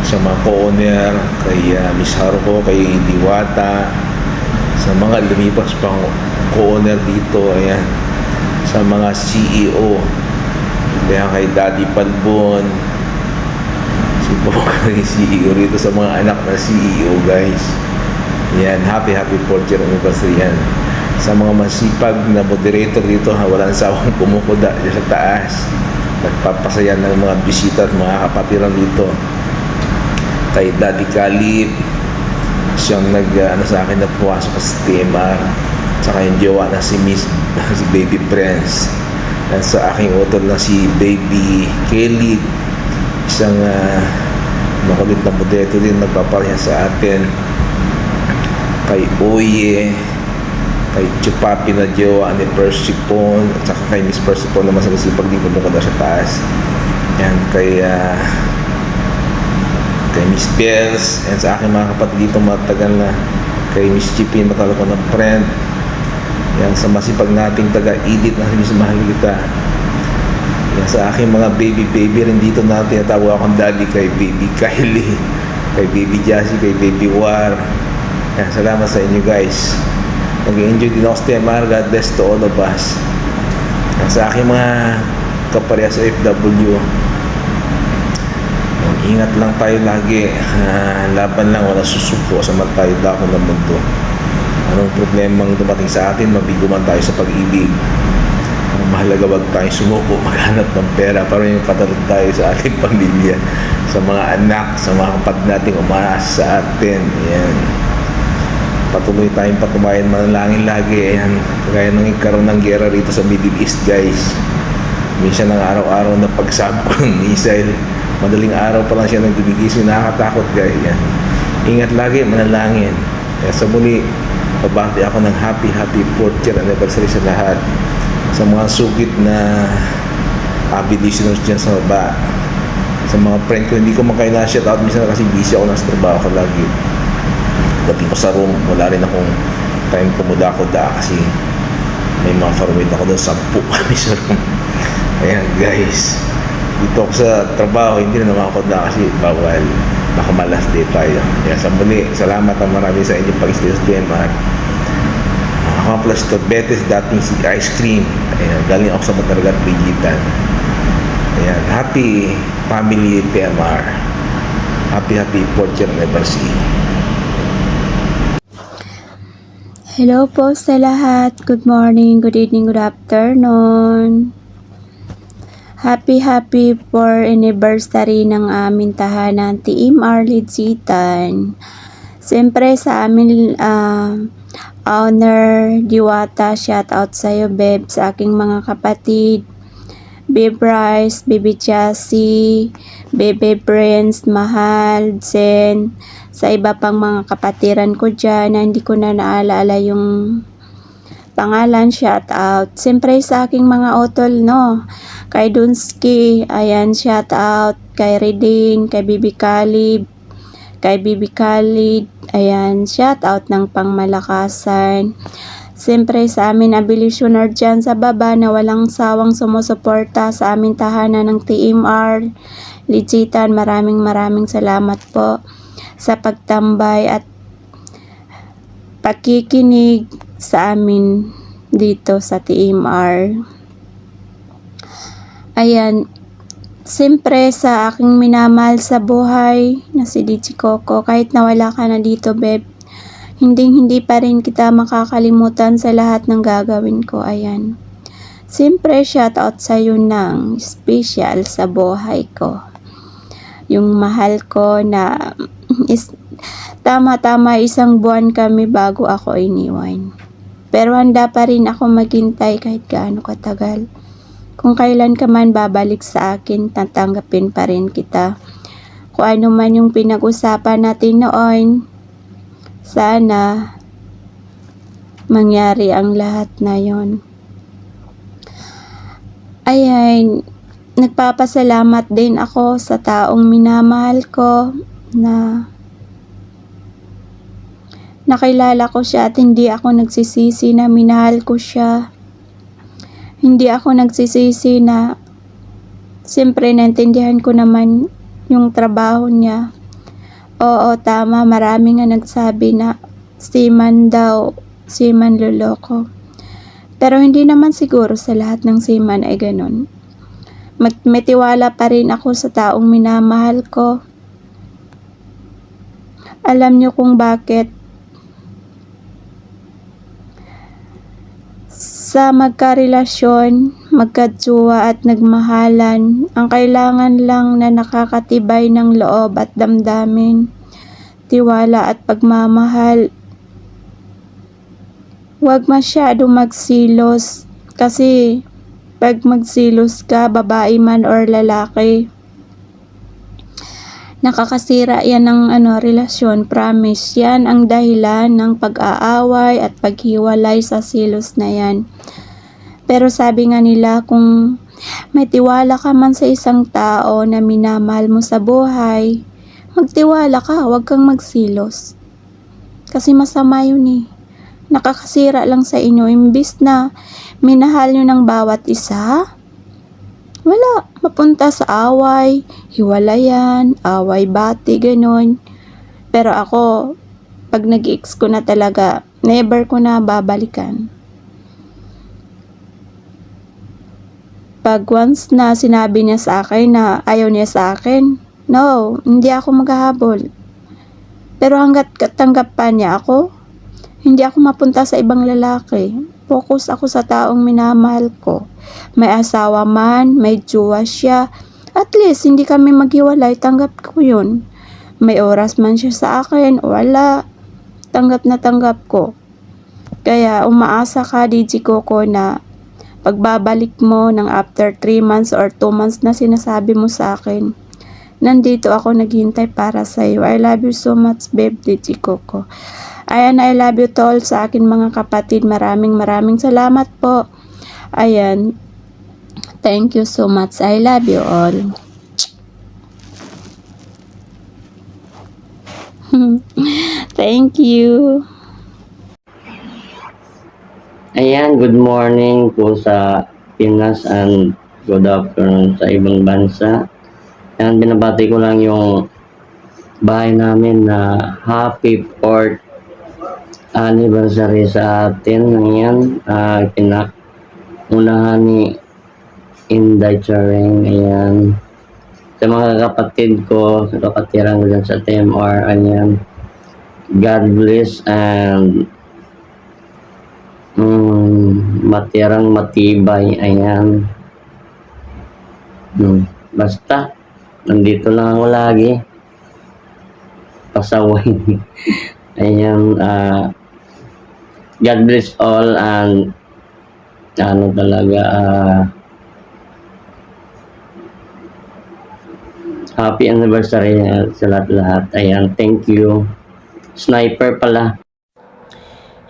sa mga co-owner kay Miss Haruko, kay Diwata, sa mga lumipas pang co-owner dito, ayan, sa mga CEO, kaya kay Daddy Palbon, si kay CEO rito, sa mga anak na CEO guys, yan, happy 4th year anniversary yan. Sa mga masipag na moderator dito, walang sawang kumukuda sa taas, nagpapasaya ng mga bisita at mga kapatiran dito. Kay Daddy Kalib, siyang sa akin na pumasok sa TMR, saka yung jowa na si Baby Prince, at sa aking utol na si Baby Kelly, isang makulit na modesto din, nagpapareha sa atin. Kay Oye, kay Chupapi na jowa ni Persipon, at saka kay Miss Persipon naman sa masipag din kumukuda sa taas. Yan, kay Miss Bells, and sa aking mga kapatid dito matagal na, kay Miss Chipin, matalo ko ng friend. Yan, sa masipag nating taga-edit na Miss Mahalita. Yan, sa aking mga baby rin dito na tinatawag akong daddy, kay Baby Kylie, kay Baby Jassy, kay Baby War. Yan, salamat sa inyo guys. Mag-enjoy din ako sa TMR. God bless to all of us. Yan, sa aking mga kapareha sa FW, ingat lang tayo lagi, laban lang, wala susuko sa tayo dako ng mundo. Anong problemang dumating sa atin, mabigo man tayo sa pag-ibig. Ang mahalaga, wag tayong sumuko, maghanap ng pera para yung patalog tayo sa ating pamilya, sa mga anak, sa mga kapatid nating umaasa sa atin. Ayan, patuloy tayong patumayan, manalangin lagi. Ayan, kaya nang ikaroon ng gera rito sa Middle East guys, minsan ng araw-araw na pagsabog ng missile, madaling araw pa lang siya nagbibigising, nakakatakot guys. Yan, ingat lagi, manalangin. Kaya sa muli, babati ako ng happy 4th year anniversary sa lahat, sa mga sugit na avid listeners dyan sa baba, sa mga friend ko, hindi ko makailan shout out minsan kasi busy ako, nasa trabaho ko lagi. Dating ko sa room, wala rin akong time kumuda-kuda kasi may mga karumit ako doon, 10 kami sa room. Ayan guys, dito ako sa trabaho, hindi na naman ako na kasi bawal, nakamalas day tayo. Kaya sa muli, salamat ang marami sa inyong pag-stay sa TMR. Ako pala si Betes, dating si Ice Cream. Ayan, galing ako sa Mataragat, Bigitan. Ayan, happy family TMR. Happy 4th year anniversary. Hello po sa lahat. Good morning, good evening, good afternoon. Happy 4th anniversary ng aming tahanan, Team R Lidzitan. Siyempre sa amin owner Diwata, shout out sa iyo Beb, sa aking mga kapatid, Babe Bryce, Baby Jassy, Baby Prince, Mahal, Zen, sa iba pang mga kapatiran ko dyan na hindi ko na naalaala yung pangalan, shout out. Siyempre sa aking mga otol, no, kay Dunsky, ayan, shout out. Kay Redin, kay Bibi Kalib, kay Bibi Khalid, ayan, shout out ng pangmalakasan. Siyempre sa amin abilisyoner dyan sa baba na walang sawang sumusuporta sa aming tahanan ng TMR. Legitan, maraming salamat po sa pagtambay at pakikinig sa amin dito sa TMR. Ayan, siyempre sa aking minamahal sa buhay na si DJ Coco, kahit nawala ka na dito, babe, hindi pa rin kita makakalimutan sa lahat ng gagawin ko. Ayan. Siyempre, shoutout sa iyo ng special sa buhay ko. Yung mahal ko na tama-tama 1 buwan kami bago ako iniwan. Pero handa pa rin ako maghintay kahit gaano katagal. Kung kailan ka man babalik sa akin, tatanggapin pa rin kita. Kung ano man yung pinag-usapan natin noon, sana mangyari ang lahat na yon. Ayan, nagpapasalamat din ako sa taong minamahal ko na nakilala ko siya at hindi ako nagsisisi na minahal ko siya. Hindi ako nagsisisi na siyempre naintindihan ko naman yung trabaho niya. Oo, tama, marami nga nagsabi na seaman daw, seaman loloko. Pero hindi naman siguro sa lahat ng seaman ay ganun. May tiwala pa rin ako sa taong minamahal ko. Alam niyo kung bakit. Sa magkarelasyon, magkatsuwa at nagmahalan, ang kailangan lang na nakakatibay ng loob at damdamin, tiwala at pagmamahal. Huwag masyado magsilos kasi pag magsilos ka, babae man or lalaki, nakakasira yan ng relasyon, promise. Yan ang dahilan ng pag-aaway at paghiwalay sa silos na yan. Pero sabi nga nila, kung may tiwala ka man sa isang tao na minamahal mo sa buhay, magtiwala ka, huwag kang magsilos. Kasi masama yun eh. Nakakasira lang sa inyo. Imbis na minahal nyo ng bawat isa, wala, mapunta sa away, hiwalayan, away bati, ganon. Pero ako, pag nag-ex ko na talaga, never ko na babalikan. Pag once na sinabi niya sa akin na ayaw niya sa akin, no, hindi ako maghahabol. Pero hanggat tanggap pa niya ako, hindi ako mapunta sa ibang lalaki. Focus ako sa taong minamahal ko. May asawa man, may jowa siya. At least, hindi kami maghiwalay. Tanggap ko yun. May oras man siya sa akin, wala. Tanggap na tanggap ko. Kaya, umaasa ka, DJ Coco, na pagbabalik mo ng after 3 months or 2 months na sinasabi mo sa akin, nandito ako naghintay para sa iyo. I love you so much, babe, DJ Coco. Ayan, I love you to all sa akin mga kapatid. Maraming salamat po. Ayan. Thank you so much. I love you all. Thank you. Ayan, good morning po sa Pinas and good afternoon sa ibang bansa. Ayan, binabati ko lang yung bahay namin na happy 4th anniversary sa atin. Ayan, pinaunahan ni Inday Charing. Ayan, sa mga kapatid ko, sa kapatiran ko dyan sa TMR, ayan, God bless and matirang matibay. Ayan, basta nandito lang ako lagi, pasaway. Ayan, God bless all and talaga happy anniversary sa lahat-lahat. Ayan, thank you. Sniper pala.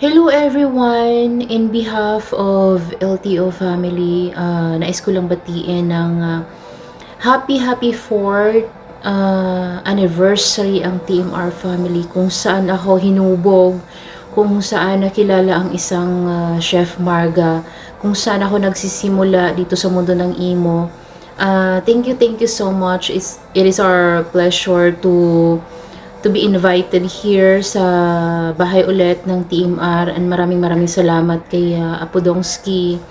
Hello everyone! In behalf of LTO family, nais ko lang batiin ng happy 4th anniversary ang TMR family, kung saan ako hinubog kung saan nakilala ang isang Chef Marga, kung saan ako nagsisimula dito sa mundo ng imo. Thank you so much. It is our pleasure to be invited here sa bahay ulit ng TMR, and maraming salamat kay Apo Dongski,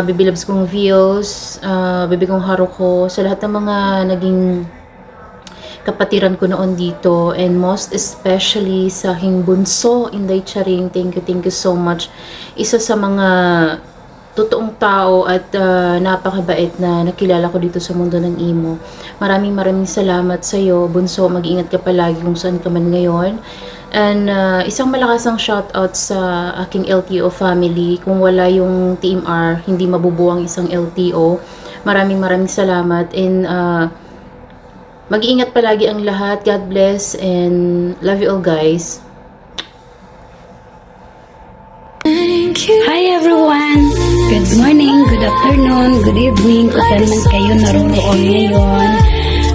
Baby Loves kong Views, Baby kong Haruko, sa lahat ng mga naging kapatiran ko noon dito, and most especially sa aking bunso, Inday Charing. Thank you so much. Isa sa mga totoong tao at napakabait na nakilala ko dito sa mundo ng imo. Maraming salamat sa iyo, bunso. Mag-ingat ka palagi kung saan ka man ngayon. And isang malakasang shoutout sa aking LTO family. Kung wala yung TMR, hindi mabubuo ang isang LTO. Maraming salamat, and mag-iingat palagi ang lahat. God bless and love you all, guys. Hi everyone! Good morning, good afternoon, good evening, kung saan man kayo naroon ngayon.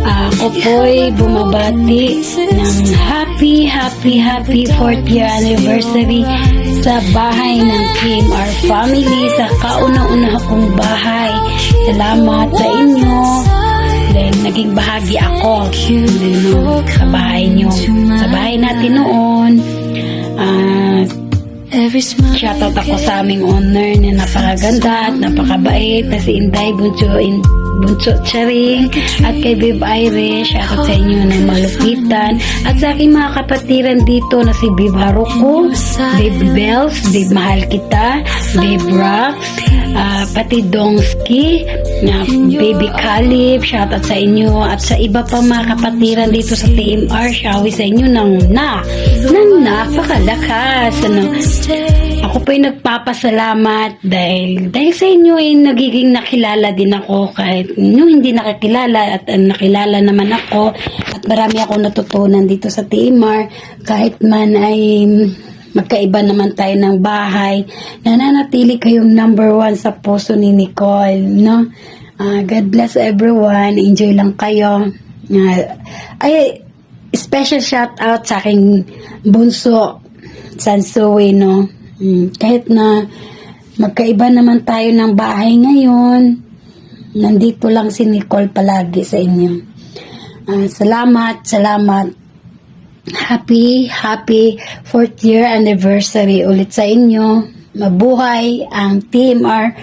Ako po'y bumabati ng happy 4th year anniversary sa bahay ng TMR family, sa kauna-una kong bahay. Salamat sa inyo dahil naging bahagi ako sa bahay nyo, sa bahay natin noon. Shoutout ako sa aming owner na napakaganda at napakabait na si Inday Bunso Charing, at kay Babe Irish. Shoutout sa inyo na malupitan, at sa aking mga kapatiran dito na si Babe Haruko, Babe Bells, Babe Mahal Kita, Babe Rox, pati Dongski, Baby Caleb. Shoutout sa inyo, at sa iba pa mga kapatiran dito sa TMR. Shawi sa inyo ng napakalakas. Ako po'y nagpapasalamat dahil sa inyo ay nagiging nakilala din ako, kahit hindi nakakilala, at nakilala naman ako, at marami akong natutunan dito sa TMR. Kahit man ay magkaiba naman tayo ng bahay, nananatili kayong number 1 sa puso ni Nicole, no? God bless everyone. Enjoy lang kayo. Special shout out sa aking bunso Sansui, no? Kahit na magkaiba naman tayo ng bahay ngayon, nandito lang si Nicole palagi sa inyo. Salamat. Happy 4th year anniversary ulit sa inyo. Mabuhay ang TMR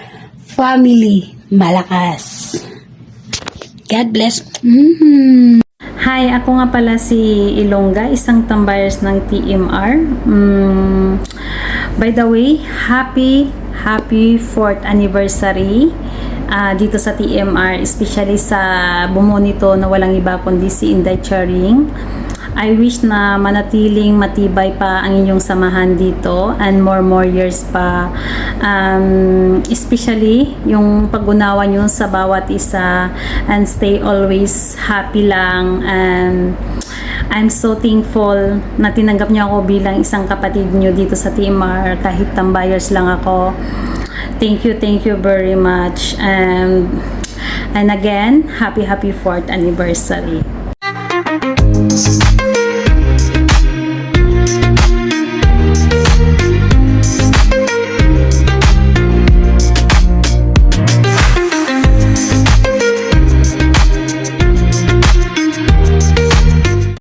family. Malakas. God bless. Hi, ako nga pala si Ilongga, isang tambayers ng TMR. By the way, happy 4th anniversary dito sa TMR, especially sa bumuo nito na walang iba kundi si Inday Charing. I wish na manatiling matibay pa ang inyong samahan dito and more years pa, especially yung pag-unawa nyo sa bawat isa, and stay always happy lang. And I'm so thankful na tinanggap niyo ako bilang isang kapatid nyo dito sa TMR, kahit tambayers lang ako. Thank you very much, and again, happy 4th anniversary.